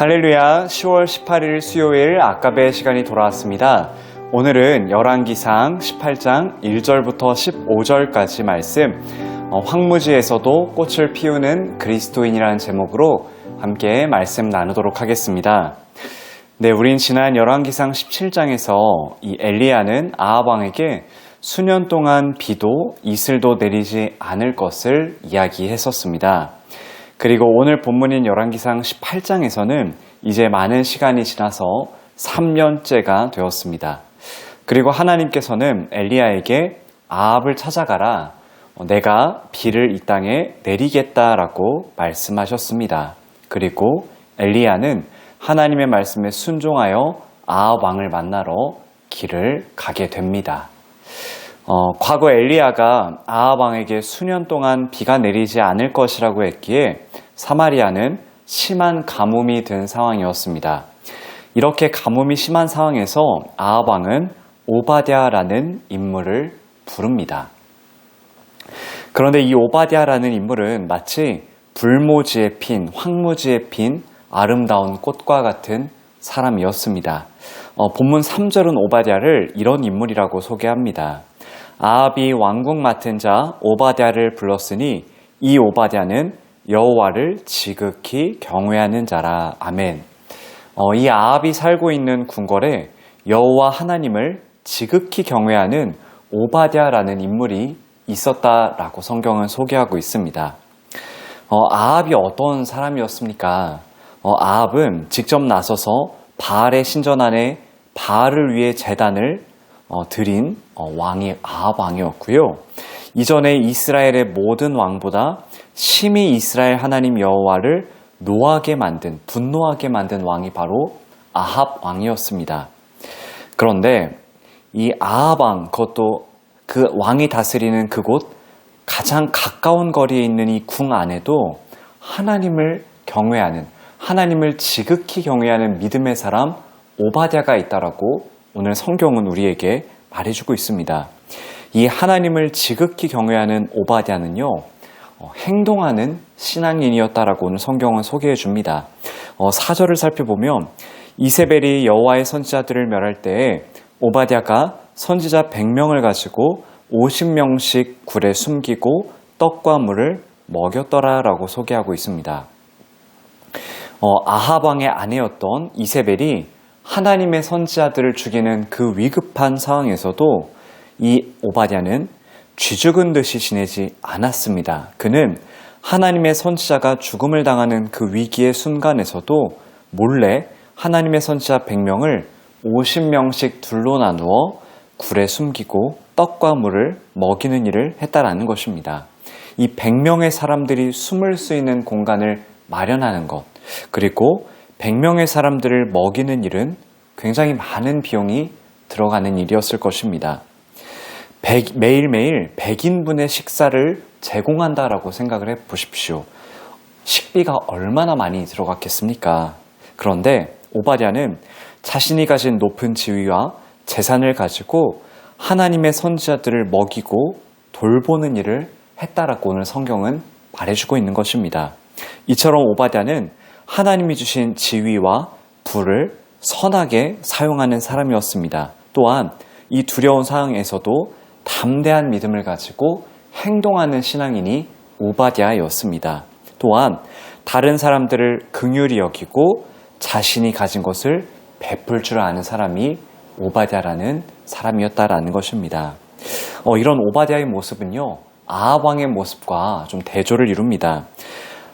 할렐루야, 10월 18일 수요일 아까베 시간이 돌아왔습니다. 오늘은 열왕기상 18장 1절부터 15절까지 말씀, 황무지에서도 꽃을 피우는 그리스도인이라는 제목으로 함께 말씀 나누도록 하겠습니다. 네, 우린 지난 열왕기상 17장에서 이 엘리야는 아합 왕에게 수년 동안 비도 이슬도 내리지 않을 것을 이야기했었습니다. 그리고 오늘 본문인 열왕기상 18장에서는 이제 많은 시간이 지나서 3년째가 되었습니다. 그리고 하나님께서는 엘리야에게 아합을 찾아가라, 내가 비를 이 땅에 내리겠다라고 말씀하셨습니다. 그리고 엘리야는 하나님의 말씀에 순종하여 아합 왕을 만나러 길을 가게 됩니다. 과거 엘리야가 아합 왕에게 수년 동안 비가 내리지 않을 것이라고 했기에 사마리아는 심한 가뭄이 든 상황이었습니다. 이렇게 가뭄이 심한 상황에서 아합 왕은 오바댜라는 인물을 부릅니다. 그런데 이 오바댜라는 인물은 마치 불모지에 핀, 황무지에 핀 아름다운 꽃과 같은 사람이었습니다. 본문 3절은 오바댜를 이런 인물이라고 소개합니다. 아합이 왕궁 맡은 자 오바댜를 불렀으니 이 오바댜는 여호와를 지극히 경외하는 자라. 아멘. 이 아합이 살고 있는 궁궐에 여호와 하나님을 지극히 경외하는 오바댜라는 인물이 있었다라고 성경은 소개하고 있습니다. 아합이 어떤 사람이었습니까? 아합은 직접 나서서 바알의 신전 안에 바알을 위해 제단을 드린 왕이 아합 왕이었고요. 이전에 이스라엘의 모든 왕보다 심히 이스라엘 하나님 여호와를 노하게 만든, 분노하게 만든 왕이 바로 아합 왕이었습니다. 그런데 이 아합 왕, 그것도 그 왕이 다스리는 그곳 가장 가까운 거리에 있는 이 궁 안에도 하나님을 경외하는, 하나님을 지극히 경외하는 믿음의 사람 오바댜가 있다라고 오늘 성경은 우리에게 말해주고 있습니다. 이 하나님을 지극히 경외하는 오바댜는요, 행동하는 신앙인이었다라고 오늘 성경은 소개해 줍니다. 4절을 살펴보면 이세벨이 여호와의 선지자들을 멸할 때에 오바댜가 선지자 100명을 가지고 50명씩 굴에 숨기고 떡과 물을 먹였더라라고 소개하고 있습니다. 아합 왕의 아내였던 이세벨이 하나님의 선지자들을 죽이는 그 위급한 상황에서도 이 오바댜는 쥐죽은 듯이 지내지 않았습니다. 그는 하나님의 선지자가 죽음을 당하는 그 위기의 순간에서도 몰래 하나님의 선지자 100명을 50명씩 둘로 나누어 굴에 숨기고 떡과 물을 먹이는 일을 했다라는 것입니다. 이 100명의 사람들이 숨을 수 있는 공간을 마련하는 것, 그리고 100명의 사람들을 먹이는 일은 굉장히 많은 비용이 들어가는 일이었을 것입니다. 매일매일 100인분의 식사를 제공한다라고 생각을 해보십시오. 식비가 얼마나 많이 들어갔겠습니까? 그런데 오바댜는 자신이 가진 높은 지위와 재산을 가지고 하나님의 선지자들을 먹이고 돌보는 일을 했다라고 오늘 성경은 말해주고 있는 것입니다. 이처럼 오바댜는 하나님이 주신 지위와 부를 선하게 사용하는 사람이었습니다. 또한 이 두려운 상황에서도 담대한 믿음을 가지고 행동하는 신앙인이 오바댜였습니다. 또한 다른 사람들을 긍휼히 여기고 자신이 가진 것을 베풀 줄 아는 사람이 오바댜라는 사람이었다라는 것입니다. 이런 오바댜의 모습은요, 아합 왕의 모습과 좀 대조를 이룹니다.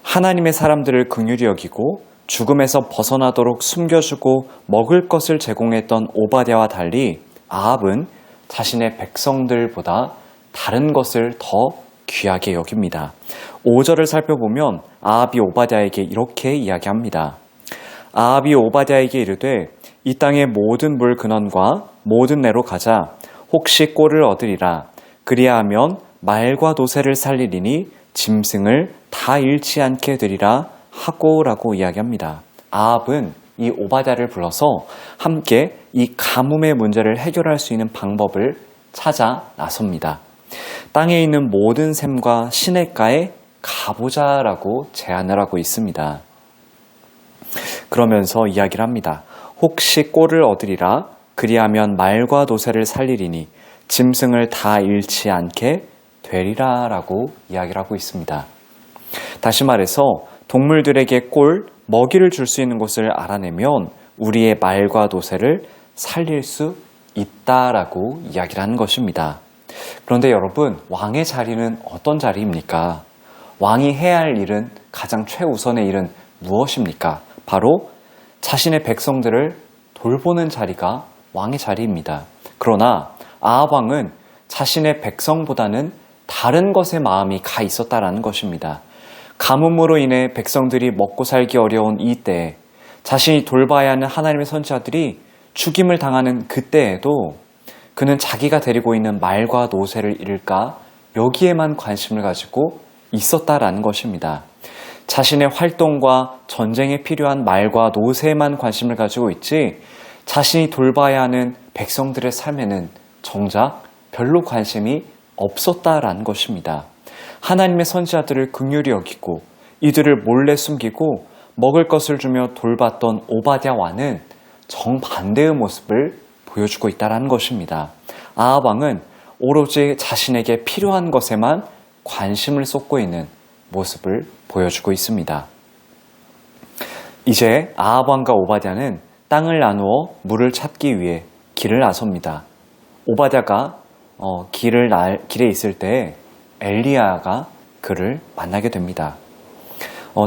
하나님의 사람들을 긍휼히 여기고 죽음에서 벗어나도록 숨겨주고 먹을 것을 제공했던 오바댜와 달리 아합은 자신의 백성들보다 다른 것을 더 귀하게 여깁니다. 5절을 살펴보면 아합이 오바댜에게 이렇게 이야기합니다. 아합이 오바댜에게 이르되 이 땅의 모든 물 근원과 모든 내로 가자. 혹시 꼴을 얻으리라. 그리하면 말과 노새를 살리리니 짐승을 다 잃지 않게 되리라 하고라고 이야기합니다. 아합은 이 오바댜를 불러서 함께 이 가뭄의 문제를 해결할 수 있는 방법을 찾아 나섭니다. 땅에 있는 모든 샘과 시냇가에 가보자라고 제안을 하고 있습니다. 그러면서 이야기를 합니다. 혹시 꼴을 얻으리라 그리하면 말과 노새를 살리리니 짐승을 다 잃지 않게 되리라 라고 이야기를 하고 있습니다. 다시 말해서 동물들에게 꼴, 먹이를 줄 수 있는 곳을 알아내면 우리의 말과 노새를 살릴 수 있다라고 이야기를 하는 것입니다. 그런데 여러분, 왕의 자리는 어떤 자리입니까? 왕이 해야 할 일은 가장 최우선의 일은 무엇입니까? 바로 자신의 백성들을 돌보는 자리가 왕의 자리입니다. 그러나 아합 왕은 자신의 백성보다는 다른 것에 마음이 가 있었다라는 것입니다. 가뭄으로 인해 백성들이 먹고 살기 어려운 이때에 자신이 돌봐야 하는 하나님의 선지자들이 죽임을 당하는 그때에도 그는 자기가 데리고 있는 말과 노새를 잃을까 여기에만 관심을 가지고 있었다라는 것입니다. 자신의 활동과 전쟁에 필요한 말과 노새에만 관심을 가지고 있지 자신이 돌봐야 하는 백성들의 삶에는 정작 별로 관심이 없었다라는 것입니다. 하나님의 선지자들을 긍휼히 여기고 이들을 몰래 숨기고 먹을 것을 주며 돌봤던 오바댜 왕은 정반대의 모습을 보여주고 있다는 것입니다. 아합 왕은 오로지 자신에게 필요한 것에만 관심을 쏟고 있는 모습을 보여주고 있습니다. 이제 아합 왕과 오바댜는 땅을 나누어 물을 찾기 위해 길을 나섭니다. 오바댜가 길에 있을 때 엘리야가 그를 만나게 됩니다.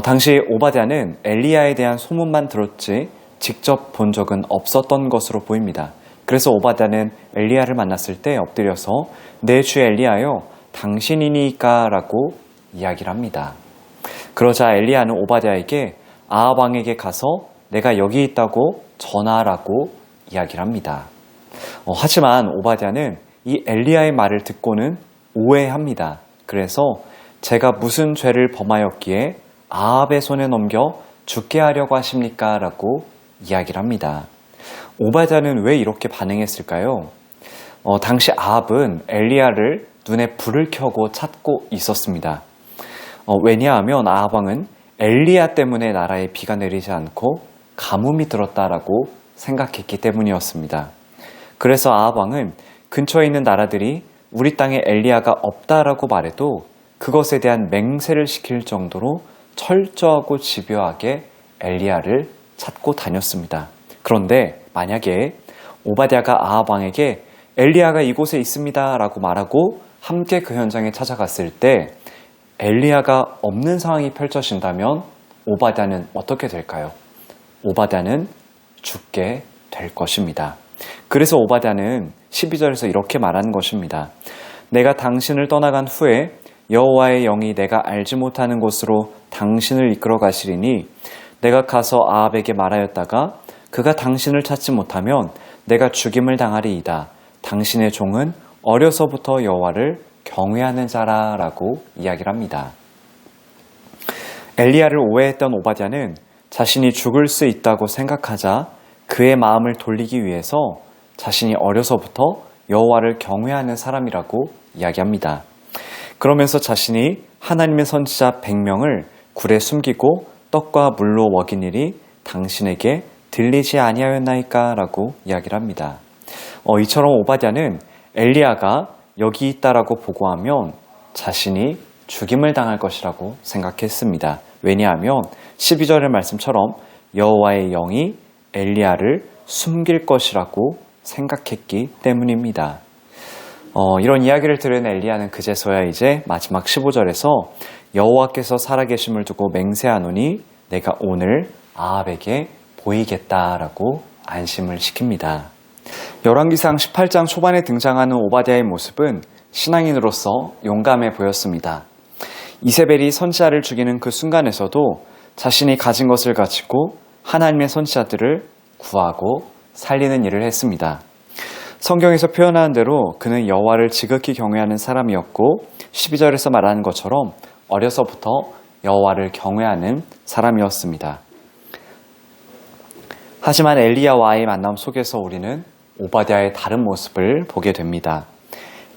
당시 오바댜는 엘리야에 대한 소문만 들었지 직접 본 적은 없었던 것으로 보입니다. 그래서 오바댜는 엘리야를 만났을 때 엎드려서 내 주 엘리야여 당신이니까 라고 이야기를 합니다. 그러자 엘리야는 오바댜에게 아합 왕에게 가서 내가 여기 있다고 전하라고 이야기를 합니다. 하지만 오바댜는 이 엘리야의 말을 듣고는 오해합니다. 그래서 제가 무슨 죄를 범하였기에 아합의 손에 넘겨 죽게 하려고 하십니까? 라고 이야기를 합니다. 오바댜는 왜 이렇게 반응했을까요? 당시 아합은 엘리야를 눈에 불을 켜고 찾고 있었습니다. 왜냐하면 아합 왕은 엘리야 때문에 나라에 비가 내리지 않고 가뭄이 들었다라고 생각했기 때문이었습니다. 그래서 아합 왕은 근처에 있는 나라들이 우리 땅에 엘리야가 없다라고 말해도 그것에 대한 맹세를 시킬 정도로 철저하고 집요하게 엘리야를 찾고 다녔습니다. 그런데 만약에 오바댜가 아합 왕에게 엘리야가 이곳에 있습니다 라고 말하고 함께 그 현장에 찾아갔을 때 엘리야가 없는 상황이 펼쳐진다면 오바댜는 어떻게 될까요? 오바댜는 죽게 될 것입니다. 그래서 오바댜는 12절에서 이렇게 말하는 것입니다. 내가 당신을 떠나간 후에 여호와의 영이 내가 알지 못하는 곳으로 당신을 이끌어 가시리니 내가 가서 아합에게 말하였다가 그가 당신을 찾지 못하면 내가 죽임을 당하리이다. 당신의 종은 어려서부터 여호와를 경외하는 자라라고 이야기를 합니다. 엘리야를 오해했던 오바댜는 자신이 죽을 수 있다고 생각하자 그의 마음을 돌리기 위해서 자신이 어려서부터 여호와를 경외하는 사람이라고 이야기합니다. 그러면서 자신이 하나님의 선지자 100명을 굴에 숨기고 떡과 물로 먹인 일이 당신에게 들리지 아니하였나이까? 라고 이야기를 합니다. 이처럼 오바댜는 엘리야가 여기 있다라고 보고하면 자신이 죽임을 당할 것이라고 생각했습니다. 왜냐하면 12절의 말씀처럼 여호와의 영이 엘리야를 숨길 것이라고 생각했기 때문입니다. 이런 이야기를 들은 엘리야는 그제서야 이제 마지막 15절에서 여호와께서 살아계심을 두고 맹세하노니 내가 오늘 아합에게 보이겠다라고 안심을 시킵니다. 열왕기상 18장 초반에 등장하는 오바댜의 모습은 신앙인으로서 용감해 보였습니다. 이세벨이 선지자를 죽이는 그 순간에서도 자신이 가진 것을 가지고 하나님의 선지자들을 구하고 살리는 일을 했습니다. 성경에서 표현하는 대로 그는 여호와를 지극히 경외하는 사람이었고 12절에서 말하는 것처럼 어려서부터 여호와를 경외하는 사람이었습니다. 하지만 엘리야와의 만남 속에서 우리는 오바댜의 다른 모습을 보게 됩니다.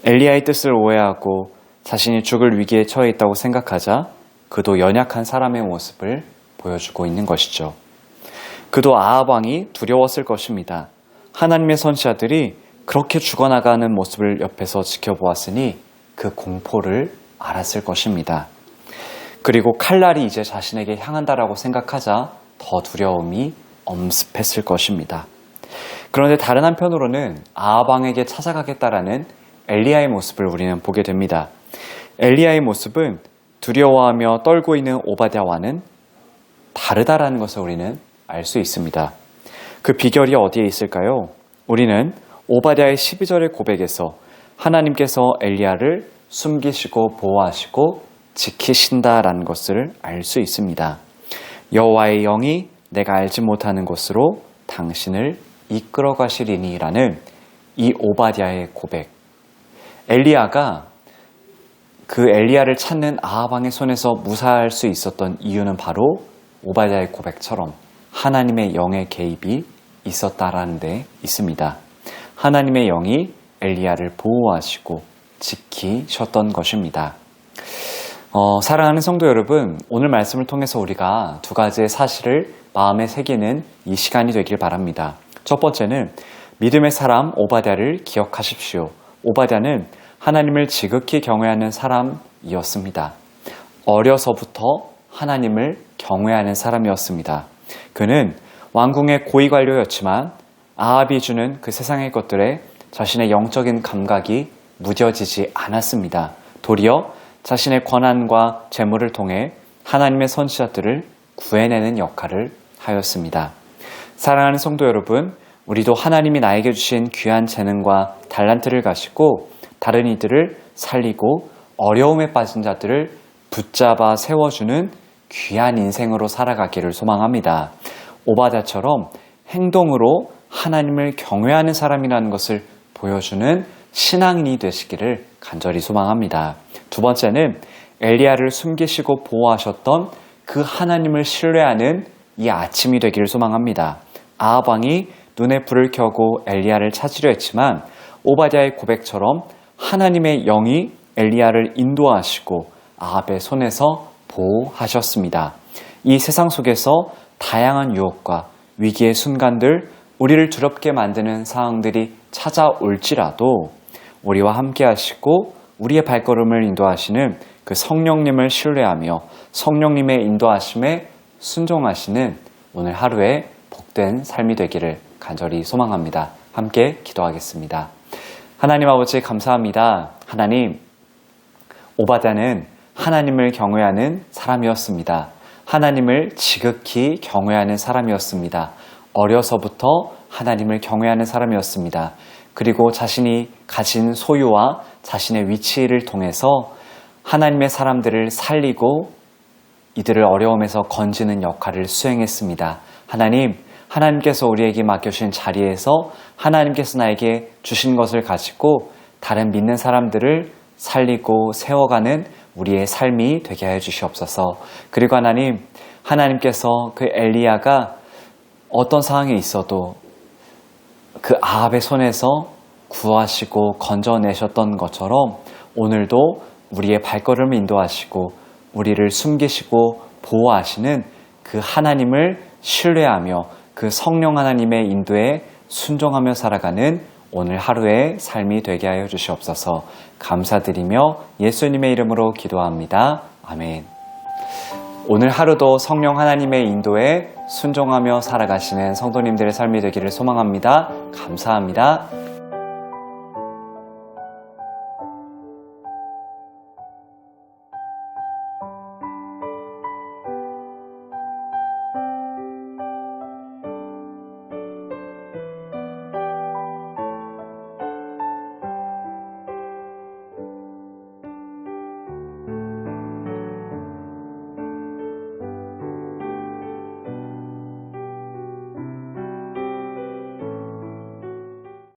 엘리야의 뜻을 오해하고 자신이 죽을 위기에 처해 있다고 생각하자 그도 연약한 사람의 모습을 보여주고 있는 것이죠. 그도 아합 왕이 두려웠을 것입니다. 하나님의 선지자들이 그렇게 죽어나가는 모습을 옆에서 지켜보았으니 그 공포를 알았을 것입니다. 그리고 칼날이 이제 자신에게 향한다라고 생각하자 더 두려움이 엄습했을 것입니다. 그런데 다른 한편으로는 아합 왕에게 찾아가겠다라는 엘리야의 모습을 우리는 보게 됩니다. 엘리야의 모습은 두려워하며 떨고 있는 오바댜와는 다르다라는 것을 우리는 알 수 있습니다. 그 비결이 어디에 있을까요? 우리는 오바댜의 12절의 고백에서 하나님께서 엘리야를 숨기시고 보호하시고 지키신다라는 것을 알 수 있습니다. 여호와의 영이 내가 알지 못하는 곳으로 당신을 이끌어 가시리니라는 이 오바댜의 고백. 엘리야가 그 엘리야를 찾는 아합 왕의 손에서 무사할 수 있었던 이유는 바로 오바댜의 고백처럼 하나님의 영의 개입이 있었다라는 데 있습니다. 하나님의 영이 엘리야를 보호하시고 지키셨던 것입니다. 사랑하는 성도 여러분, 오늘 말씀을 통해서 우리가 두 가지의 사실을 마음에 새기는 이 시간이 되길 바랍니다. 첫 번째는 믿음의 사람 오바댜를 기억하십시오. 오바댜는 하나님을 지극히 경외하는 사람이었습니다. 어려서부터 하나님을 경외하는 사람이었습니다. 그는 왕궁의 고위관료였지만 아합이 주는 그 세상의 것들에 자신의 영적인 감각이 무뎌지지 않았습니다. 도리어 자신의 권한과 재물을 통해 하나님의 선지자들을 구해내는 역할을 하였습니다. 사랑하는 성도 여러분, 우리도 하나님이 나에게 주신 귀한 재능과 달란트를 가지고 다른 이들을 살리고 어려움에 빠진 자들을 붙잡아 세워주는 귀한 인생으로 살아가기를 소망합니다. 오바댜처럼 행동으로 하나님을 경외하는 사람이라는 것을 보여주는 신앙인이 되시기를 간절히 소망합니다. 두 번째는 엘리야를 숨기시고 보호하셨던 그 하나님을 신뢰하는 이 아침이 되기를 소망합니다. 아합 왕이 눈에 불을 켜고 엘리야를 찾으려 했지만 오바댜의 고백처럼 하나님의 영이 엘리야를 인도하시고 아합의 손에서 보호하셨습니다. 이 세상 속에서 다양한 유혹과 위기의 순간들, 우리를 두렵게 만드는 상황들이 찾아올지라도 우리와 함께 하시고 우리의 발걸음을 인도하시는 그 성령님을 신뢰하며 성령님의 인도하심에 순종하시는 오늘 하루의 복된 삶이 되기를 간절히 소망합니다. 함께 기도하겠습니다. 하나님 아버지 감사합니다. 하나님, 오바댜는 하나님을 경외하는 사람이었습니다. 하나님을 지극히 경외하는 사람이었습니다. 어려서부터 하나님을 경외하는 사람이었습니다. 그리고 자신이 가진 소유와 자신의 위치를 통해서 하나님의 사람들을 살리고 이들을 어려움에서 건지는 역할을 수행했습니다. 하나님께서 우리에게 맡겨주신 자리에서 하나님께서 나에게 주신 것을 가지고 다른 믿는 사람들을 살리고 세워가는 우리의 삶이 되게 하여 주시옵소서. 그리고 하나님께서 그 엘리야가 어떤 상황에 있어도 그 아합의 손에서 구하시고 건져내셨던 것처럼 오늘도 우리의 발걸음을 인도하시고 우리를 숨기시고 보호하시는 그 하나님을 신뢰하며 그 성령 하나님의 인도에 순종하며 살아가는 오늘 하루의 삶이 되게 하여 주시옵소서. 감사드리며 예수님의 이름으로 기도합니다. 아멘. 오늘 하루도 성령 하나님의 인도에 순종하며 살아가시는 성도님들의 삶이 되기를 소망합니다. 감사합니다.